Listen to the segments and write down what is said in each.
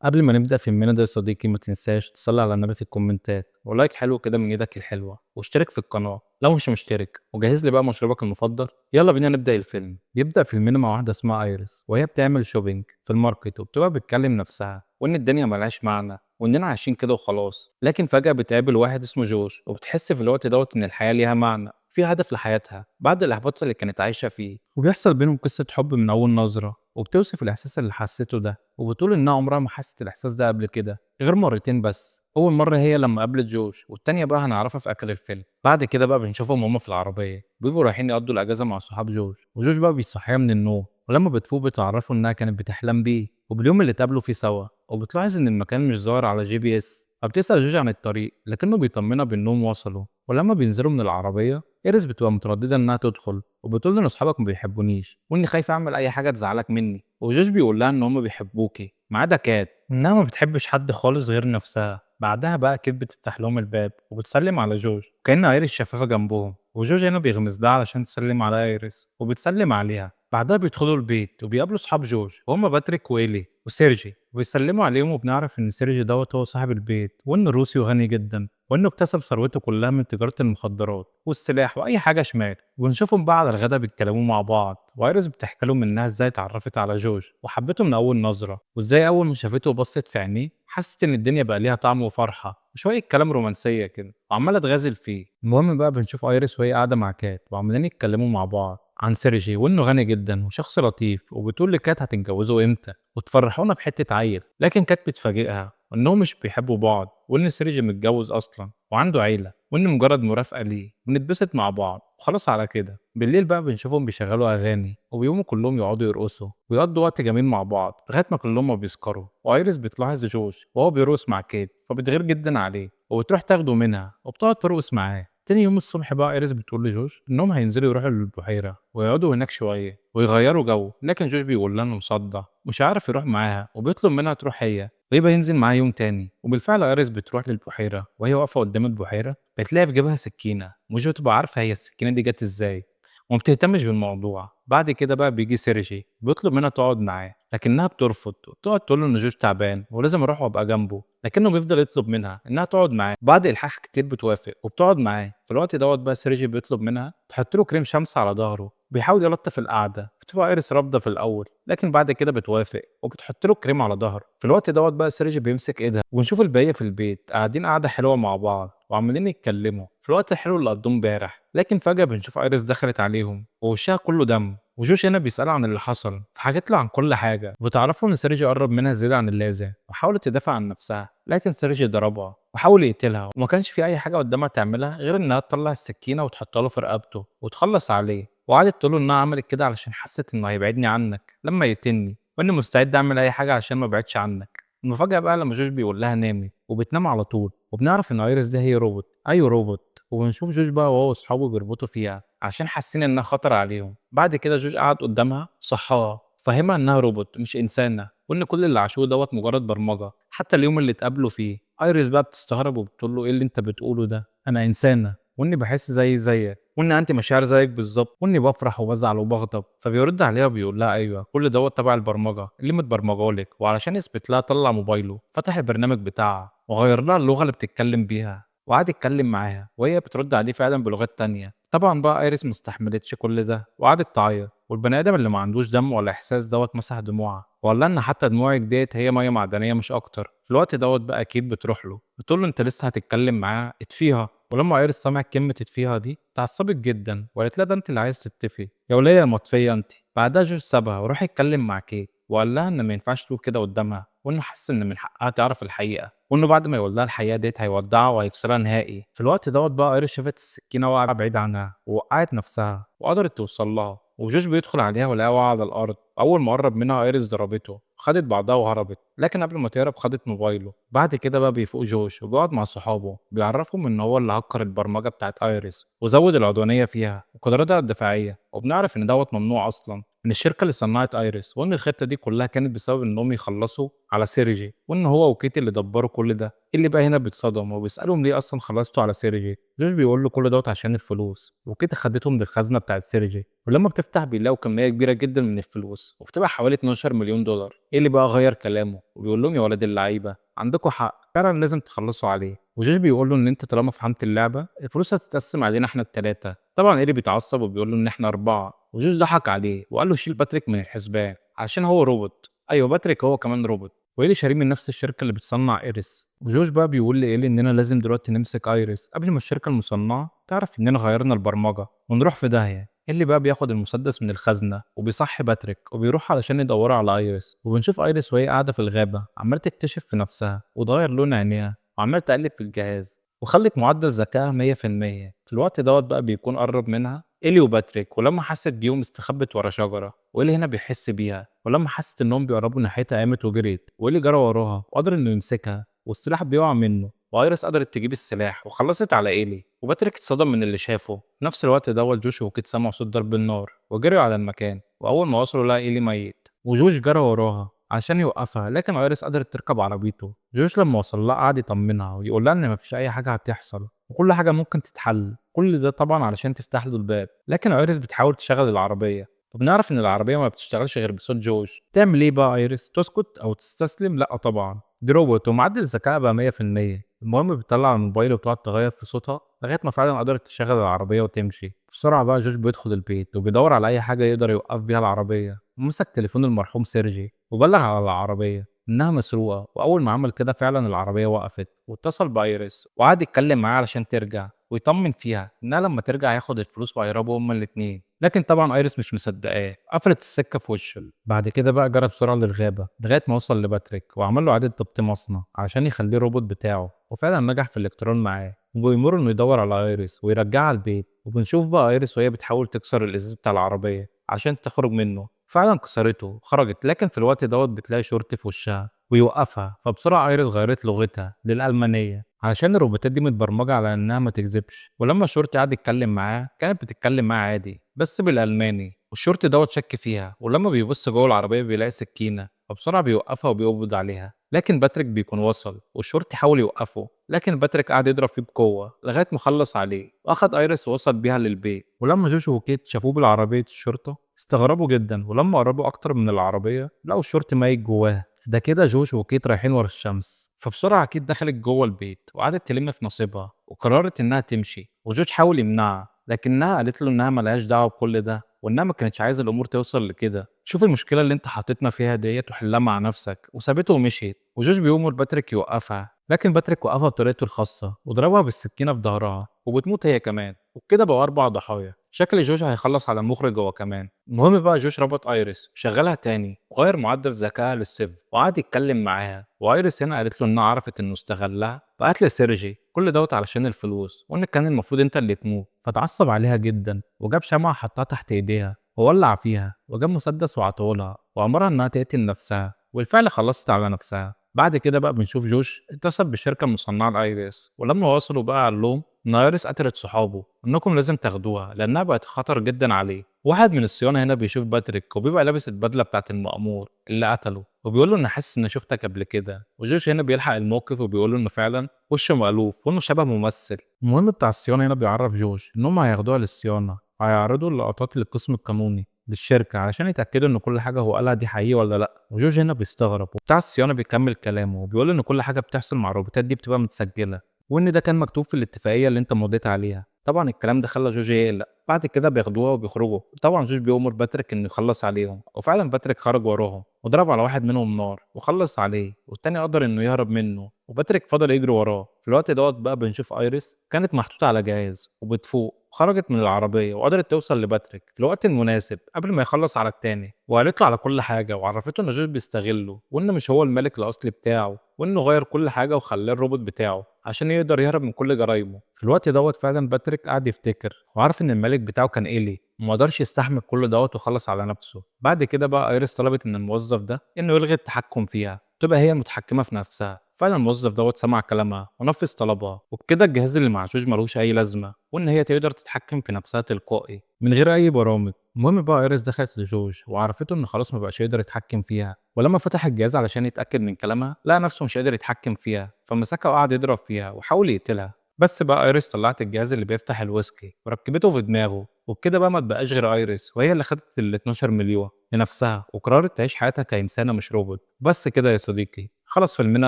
قبل ما نبدأ فيلمنا ده يا صديقي ما تنساش تصلي على النبي في الكومنتات ولايك حلو كده من ايدك الحلوة واشترك في القناة لو مش مشترك وجهز لي بقى مشروبك المفضل. يلا بينا نبدأ الفيلم. بيبدأ فيلمنا مع واحدة اسمها ايريس وهي بتعمل شوبينج في الماركت وبتبقى بتكلم نفسها وان الدنيا ملهاش معنى واننا عايشين كده وخلاص، لكن فجأة بتقابل واحد اسمه جورج وبتحس في الوقت دوت ان الحياة ليها معنى في هدف لحياتها بعد الإحباط اللي كانت عايشة فيه، وبيحصل بينهم قصة حب من أول نظرة وبتوصف الإحساس اللي حسيته ده وبتقول إنها عمرها ما حست الإحساس ده قبل كده غير مرتين بس، أول مرة هي لما قابلت جورج والتانية بقى هنعرفها في آخر الفيلم. بعد كده بقى بنشوفهم هما في العربية بيبقوا رايحين يقضوا الأجازة مع صحاب جورج وجورج بقى بيصحيها من النوم ولما بتفوق بتعرفوا إنها كانت بتحلم بيه وباليوم اللي اتقابلوا فيه سوا، وبتلاحظ إن المكان مش ظاهر على GPS فبتسأل جورج عن الطريق لكنه بيطمنها بإنهم وصلوا، ولما بينزلوا من العربية إيريس بتبقى مترددة إنها تدخل وبتقول له إن أصحابك ما بيحبونيش وإني خايفة أعمل أي حاجة تزعلك مني، وجوش بيقول لها إن هما بيحبوكي ما عدا كات إنها ما بتحبش حد خالص غير نفسها. بعدها بقى كيت بتفتح لهم الباب وبتسلم على جوج وكأن ايريس شفافة جنبهم، وجوج هنا بيغمز لها علشان تسلم على ايريس وبتسلم عليها. بعدها بيدخلوا البيت وبيقابلوا صحاب جوج وهم باتريك وإيلي وسيرجي وبيسلموا عليهم، وبنعرف إن سيرجي دوت هو صاحب البيت وإنه روسي وغني جدا وإنه اكتسب ثروته كلها من تجارة المخدرات والسلاح وأي حاجة شمال، وبنشوفهم بقى على الغدا بيتكلموا مع بعض وايريس بتحكي لهم إنها إزاي اتعرفت على جوج وحبته من أول نظرة وإزاي أول ما شافته وبصت في عينيه حست إن الدنيا بقى ليها طعم وفرحة وشوية كلام رومانسية كده وعمالة تغازل فيه. المهم بقى بنشوف ايريس وهي قاعدة مع كات وعمالين يتكلموا مع بعض عن سيرجي وإنه غني جدا وشخص لطيف، وبتقول لكات هتتجوزوا إمتى وتفرحونا بحتة عيل، لكن كات بتفاجئها إنهم مش بيحبوا بعض وإن سيرجي متجوز أصلا وعنده عيلة وإن مجرد مرافقة ليه ونتبسط مع بعض وخلاص على كده. بالليل بقى بنشوفهم بيشغلوا أغاني وبيقوموا كلهم يقعدوا يرقصوا ويقضوا وقت جميل مع بعض لغاية ما كلهم ما بيسكروا، وأيريس بتلاحظ جوش وهو بيرقص مع كيت فبتغير جدا عليه وبتروح تاخده منها وبتقعد ترقص معاه. تاني يوم الصبح بقى ايريس بتقول لجوش انهم هينزلوا يروحوا للبحيره ويقعدوا هناك شويه ويغيروا جو، لكن جوش بيقول لها انه مصدع مش عارف يروح معاها وبيطلب منها تروح هي ويبقى ينزل معاه يوم تاني. وبالفعل ايريس بتروح للبحيره وهي واقفه قدام البحيره بتلاقي في جيبها سكينه ومش بتبقى عارفه هي السكينه دي جت ازاي وما بتهتمش بالموضوع. بعد كده بقى بيجي سيرجي بيطلب منها تقعد معاه لكنها بترفض وبتقعد تقول له ان جوش تعبان ولازم اروح وابقى جنبه، لكنه بيفضل يطلب منها انها تقعد معاه. بعد الحاح كتير بتوافق وبتقعد معاه. في الوقت دوت بقى سيرجي بيطلب منها تحط له كريم شمس على ظهره بيحاول يلطف القعده، بتبقى ايريس رافضه في الاول لكن بعد كده بتوافق وبتحط له كريم على ظهره. في الوقت دوت بقى سيرجي بيمسك ايدها ونشوف الباقيه في البيت قاعدين قعده حلوه مع بعض وعمالين يتكلموا في الوقت الحلو اللي قضوه امبارح، لكن فجاه بنشوف ايريس دخلت عليهم ووشها كله دم وجوش هنا بيسألها عن اللي حصل فحكت له عن كل حاجة، وتعرفوا إن سيرجي قرب منها زيادة عن اللازم وحاولت تدافع عن نفسها لكن سيرجي ضربها وحاول يقتلها وما كانش في أي حاجة قدامها تعملها غير إنها تطلع السكينة وتحطها له في رقبته وتخلص عليه، وقعدت تقول له إنها عملت كده علشان حست إنه هيبعدني عنك لما يقتلني وإني مستعد أعمل أي حاجة عشان ما ابعدش عنك. المفاجأة بقى لما جوش بيقول لها نامي وبتنام على طول، وبنعرف إن ايريس دي هي روبوت، أيوه روبوت، وبنشوف جوش بقى وهو وأصحابه بيربطوا فيها عشان حاسين انها خطر عليهم. بعد كده جوج قعد قدامها صحاها فهمها انها روبوت مش انسانه وان كل اللي عاشوه دوت مجرد برمجه حتى اليوم اللي اتقابلوا فيه. ايريس بقى بتستغرب وبتقول له ايه اللي انت بتقوله ده، انا انسانه واني بحس زيك وان عندي مشاعر زيك بالظبط واني بفرح وبزعل وبغضب. فبيرد عليها وبيقول لها ايوه كل دوت تبع البرمجه اللي متبرمجه لك، وعلشان يثبت لها طلع موبايله فتح البرنامج بتاعها وغير لها اللغه اللي بتتكلم بيها وقعد يتكلم معاها وهي بترد عليه فعلا بلغات تانية. طبعا بقى ايريس مستحملتش كل ده وقعدت تعيط، والبني ادم اللي ما عندوش دم ولا احساس دوت مسح دموعها وقال لها ان حتى دموعك ديت هي ميه معدنيه مش اكتر. في الوقت دوت بقى اكيد بتروح له بتقول له انت لسه هتتكلم معاه اطفيها، ولما ايريس سمعت كلمه اطفيها دي اتعصبت جدا وقالت لها ده انت اللي عايز تطفي يا وليه يا مطفيه انت. بعدها جوش سابها وراح يتكلم مع كيت وقال لها ان ما ينفعش تقول كده قدامها وانه حس ان من حقها تعرف الحقيقه وانه بعد ما يقول لها الحقيقه ديت هيودعها وهيفصلها نهائي. في الوقت دوت بقى ايريس شافت السكينه واقعه بعيد عنها ووقعت نفسها وقدرت توصل لها، وجوش بيدخل عليها ولقاها واقعه على الارض. اول ما قرب منها ايريس ضربته وخدت بعضها وهربت، لكن قبل ما تهرب خدت موبايله. بعد كده بقى بيفوق جوش وبيقعد مع صحابه بيعرفهم ان هو اللي هكر البرمجه بتاعت ايريس وزود العدوانيه فيها وقدراتها الدفاعيه، وبنعرف ان دوت ممنوع اصلا من الشركة اللي صنعت ايريس، وان الخطة دي كلها كانت بسبب انهم يخلصوا على سيرجي، وان هو وكيتي اللي دبروا كل ده. اللي بقى هنا بيتصدم وبيسألهم ليه اصلا خلصتوا على سيرجي. جوش بيقول له كل دوت عشان الفلوس، وكيتي خدتهم للخزنة بتاعت سيرجي، ولما بتفتح بيلاقوا كمية كبيرة جدا من الفلوس وبتبقى حوالي 12 مليون دولار. ايه اللي بقى غير كلامه وبيقول لهم يا ولاد اللعيبة عندكم حق، فعلا لازم تخلصوا عليه. وجيش بيقول له ان انت طالما فهمت اللعبة الفلوس هتتقسم علينا احنا التلاتة. طبعا ايري بيتعصب وبيقول له ان احنا اربعة، وجوش ضحك عليه وقال له شيل باتريك من الحسبان عشان هو روبوت. ايوه باتريك هو كمان روبوت، وايري شاريه من نفس الشركة اللي بتصنع ايريس. وجوش بقى بيقول لايري اننا لازم دلوقتي نمسك ايريس قبل ما الشركة المصنعة تعرف اننا غيرنا البرمجة ونروح في داهية. اللي بقى بياخد المسدس من الخزنة وبيصحي باتريك وبيروح علشان يدوروا على ايريس، وبنشوف ايريس وهي قاعدة في الغابة عمالة تكتشف في نفسها وتغير لون عينيها وعمالة تقلب في الجهاز، وخلت معدل ذكائها 100%. في الوقت دوت بقى بيكون قرب منها إيلي وباتريك، ولما حست بيهم استخبت ورا شجرة، وإيلي هنا بيحس بيها، ولما حست إنهم بيقربوا ناحيتها قامت وجريت، وإيلي جرى وراها وقدر إنه يمسكها والسلاح بيقع منه، وايرس قدرت تجيب السلاح وخلصت على إيلي. وباتريك اتصدم من اللي شافه. في نفس الوقت دوت جوش وكيت سمعوا صوت ضرب النار وجريوا على المكان، وأول ما وصلوا لقى إيلي ميت، وجوش جرى وراها عشان يوقفها لكن ايرس قدرت تركب عربيته. جوش لما وصل لها قعد يطمنها ويقول لها ان مفيش اي حاجه هتحصل وكل حاجه ممكن تتحل، كل ده طبعا علشان تفتح له الباب. لكن ايرس بتحاول تشغل العربيه، وبنعرف ان العربيه ما بتشتغلش غير بصوت جوش. تعمل ايه بقى ايرس؟ تسكت او تستسلم؟ لا طبعا، دي روبوت ومعدل الذكاء بقى 100%. المهم بتطلع الموبايل وبتقعد تغير في صوتها لغايه ما فعلا قدرت تشغل العربيه وتمشي بسرعه. بقى جوش بيدخل البيت وبيدور على اي حاجه يقدر يوقف بيها العربيه، ومسك تليفون المرحوم سيرجي وبلغ على العربيه انها مسروقه. واول ما عمل كده فعلا العربيه وقفت، واتصل بايريس وقعد يتكلم معاها علشان ترجع ويطمن فيها انها لما ترجع هياخد الفلوس وهيهربوا هما الاتنين. لكن طبعا ايريس مش مصدقاه، قفلت السكه في وشه. بعد كده بقى جرى بسرعه للغابه لغايه ما وصل لباتريك وعمل له اعاده ضبط مصنع عشان يخليه الروبوت بتاعه، وفعلا نجح في الالكترون معاه. وبيمر انه يدور على ايريس ويرجعها البيت، وبنشوف بقى ايريس وهي بتحاول تكسر الازاز بتاع العربيه عشان تخرج منه. فعلا كسرته خرجت، لكن في الوقت دوت بتلاقي شرطي في وشها ويوقفها. فبسرعة ايريس غيرت لغتها للألمانية علشان الروبوتات دي متبرمجة على انها ما تكذبش. ولما الشرطي قعد يتكلم معاه كانت بتتكلم معاه عادي بس بالألماني، والشرطي دوت شك فيها. ولما بيبص جوه العربية بيلاقي سكينة، فبسرعة بيوقفها وبيقبض عليها. لكن باتريك بيكون وصل والشرطي حاول يوقفه، لكن باتريك قعد يضرب فيه بقوة لغاية ما خلص عليه واخد ايريس ووصل بيها للبيت. ولما جوشو وكيت شافوه بالعربية الشرطة استغربوا جدا، ولما قربوا اكتر من العربية لقوا الشرطي ميت جواها. ده كده جوش وكيت رايحين ورا الشمس. فبسرعة كيت دخلت جوه البيت وقعدت تلم في نصيبها وقررت انها تمشي، وجوش حاول يمنعها لكنها قالت له انها ملهاش دعوة بكل ده وانها ما كانتش عايزة الامور توصل لكده. شوف المشكلة اللي انت حاططنا فيها ديت وحلها مع نفسك، وسابته ومشيت. وجوش بيأمر باتريك يوقفها، لكن باتريك وقفها بطريقته الخاصة وضربها بالسكينة في ظهرها وبتموت هي كمان. وبكده بقوا 4 ضحايا. شكل جوش هيخلص على المخرج هو كمان. المهم بقى جوش ربط ايريس وشغلها تاني وغير معدل ذكائها للصفر وقعد يتكلم معاها. وايريس هنا قالت له انها عرفت انه استغلها فقتل سيرجي، كل دوت علشان الفلوس وان كان المفروض انت اللي تموت. فتعصب عليها جدا وجاب شمعة حطها تحت ايديها وولع فيها، وجاب مسدس وعطولها وامرها انها تقتل نفسها، والفعل خلصت على نفسها. بعد كده بقى بنشوف جوش اتصل بالشركة المصنعة لايريس، ولما وصلوا بقى قال لهم ان ايريس قتلت صحابه، انكم لازم تاخدوها لانها بقت خطر جدا عليه. واحد من الصيانة هنا بيشوف باتريك وبيبقى لابس البدلة بتاعت المأمور اللي قتله، وبيقول له انه حاسس اني شفتك قبل كده. وجوش هنا بيلحق الموقف وبيقول له انه فعلا وشه مألوف وانه شبه ممثل. المهم بتاع الصيانة هنا بيعرف جوش انهم هياخدوها للصيانة وهيعرضوا اللقطات للقسم القانوني للشركة علشان يتأكدوا إن كل حاجة هو قالها دي حقيقية ولا لأ. وجورج هنا بيستغرب، وبتاع الصيانة بيكمل كلامه وبيقول إن كل حاجة بتحصل مع الروبوتات دي بتبقى متسجلة، وإن ده كان مكتوب في الاتفاقية اللي أنت مضيت عليها. طبعا الكلام ده خلى جورج يقلق. بعد كده بياخدوها وبيخرجوا. طبعا جورج بيأمر باتريك إنه يخلص عليهم، وفعلا باتريك خرج وراهم وضرب على واحد منهم نار وخلص عليه، والتاني قدر إنه يهرب منه وباتريك فضل يجري وراه. في الوقت دوت بقى بنشوف ايريس كانت محطوطة على جهاز وبتفوق وخرجت من العربية وقدرت توصل لباتريك في الوقت المناسب قبل ما يخلص على التاني، وقالت له على كل حاجة وعرفته ان جورج بيستغله وانه مش هو الملك الاصلي بتاعه، وانه غير كل حاجة وخلاه الروبوت بتاعه عشان يقدر يهرب من كل جرايمه. في الوقت دوت فعلا باتريك قعد يفتكر وعرف ان الملك بتاعه كان إيلي وما قدرش يستحمل كل دوت وخلص على نفسه. بعد كده بقى ايريس طلبت من الموظف ده انه يلغي التحكم فيها تبقى هي المتحكمة في نفسها. فعلا الموظف دوت سمع كلامها ونفذ طلبها، وبكده الجهاز اللي مع جوج ملوش أي لازمة وإن هي تقدر تتحكم في نفسها تلقائي. من غير أي برامج. المهم بقى إيريس دخلت لجورج وعرفته إن خلاص ما بقاش يقدر يتحكم فيها، ولما فتح الجهاز علشان يتأكد من كلامها لقى نفسه مش قادر يتحكم فيها، فمسكها وقعد يضرب فيها وحاول يقتلها. بس بقى ايريس طلعت الجهاز اللي بيفتح الويسكي وركبته في دماغه، وبكده بقى ما تبقاش غير ايريس، وهي اللي خدت ال 12 مليون لنفسها وقررت تعيش حياتها كإنسانة مش روبوت. بس كده يا صديقي خلص فيلمنا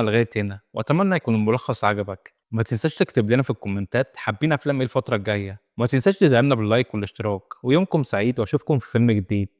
لغاية هنا، وأتمنى يكون الملخص عجبك. ما تنساش تكتب لنا في الكومنتات حابين أفلام إيه الفترة الجاية، وما تنساش تدعمنا باللايك والاشتراك، ويومكم سعيد وأشوفكم في فيلم جديد.